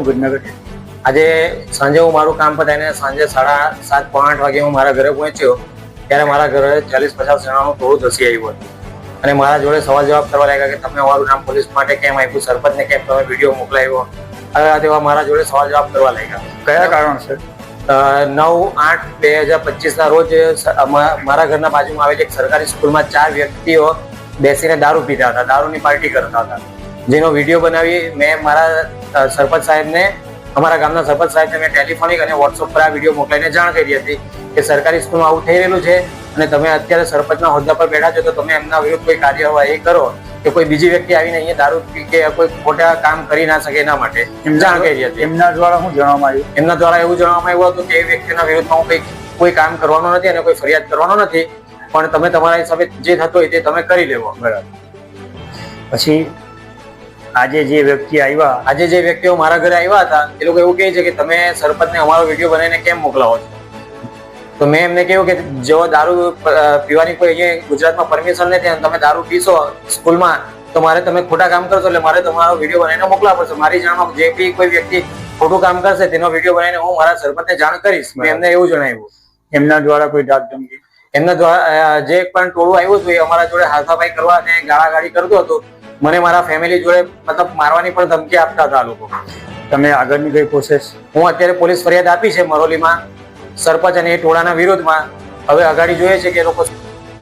શું ઘટના ઘટી? આજે સાંજે હું મારું કામ પતાવીને સાંજે 7:30 પોણા 8 વાગે હું મારા ઘરે પહોંચ્યો ત્યારે મારા ઘરે 40-50 જણાનું ટોળું ધસી આવ્યું હતું અને મારા જોડે સવાલ જવાબ કરવા લાગ્યા કે તમે અમારું નામ પોલીસ માટે કેમ આપ્યું, સરપંચને કેમ તમે વિડીયો મોકલાવ્યો, તેવા મારા જોડે સવાલ જવાબ કરવા લાગ્યા. કયા કારણ છે? 9/8/2025 ના રોજ મારા ઘરના બાજુમાં આવેલી એક સરકારી સ્કૂલમાં 4 વ્યક્તિઓ બેસીને દારૂ પીતા હતા, દારૂની પાર્ટી કરતા હતા, જેનો વિડીયો બનાવી મેં મારા સરપંચ સાહેબને, અમારા ગામના સરપંચ સાહેબને મેં ટેલિફોનિક અને વોટ્સઅપ પર આ વિડીયો મોકલીને જાણ કરી હતી કે સરકારી સ્કૂલમાં આવું થઈ રહેલું છે અને તમે અત્યારે સરપંચના હોદ્દા પર બેઠા છો તો તમે એમના વિરુદ્ધ કોઈ કાર્યવાહી કરો કે કોઈ બીજી વ્યક્તિ આવીને અહીંયા દારૂ પી કે કોઈ ખોટા કામ કરી ના શકે એના માટે જાણ કરી હતી. એમના દ્વારા શું જણાવવામાં આવ્યું? એમના દ્વારા એવું જણાવવામાં આવ્યું હતું કે એ વ્યક્તિના વિરુદ્ધમાં હું કોઈ કામ કરવાનો નથી અને કોઈ ફરિયાદ કરવાનો નથી, પણ તમે તમારા હિસાબે જે થતો હોય તે તમે કરી લેવો. બરાબર. પછી આજે જે વ્યક્તિઓ મારા ઘરે આવ્યા હતા એ લોકો એવું કહે છે કે તમે સરપંચને અમારો વિડીયો બનાવીને કેમ મોકલાવો છો? તો મેં એમને કહ્યું કે જો દારૂ પીવાની કોઈ અહીંયા ગુજરાતમાં પરમિશન નથી અને તમે દારૂ પીશો સ્કૂલમાં તો મારે તમે ખોટા કામ કરશો એટલે મારે તમારો વિડીયો બનાવીને મોકલવા પડશે. મારી જાણમાં જે બી કોઈ વ્યક્તિ ખોટું કામ કરશે તેનો વિડીયો બનાવીને હું મારા સરપંચને જાણ કરીશ. મેં એમને એવું જણાવ્યું. એમના દ્વારા કોઈ ડાક ધમકી? એમના દ્વારા જે પણ ટોળું આવ્યું હતું એ અમારા જોડે હાથાપાઈ કરવા અને ગાળાગાળી કરતું હતું. મને મારા ફેમિલી જોડે મતલબ મારવાની પણ ધમકી આપતા હતા લોકો. તમે આગળની કઈ પ્રોસેસ? હું અત્યારે પોલીસ ફરિયાદ આપી છે મરોલીમાં સરપંચ અને એ ટોળાના વિરોધમાં. હવે અગાડી જોઈએ છે કે એ લોકો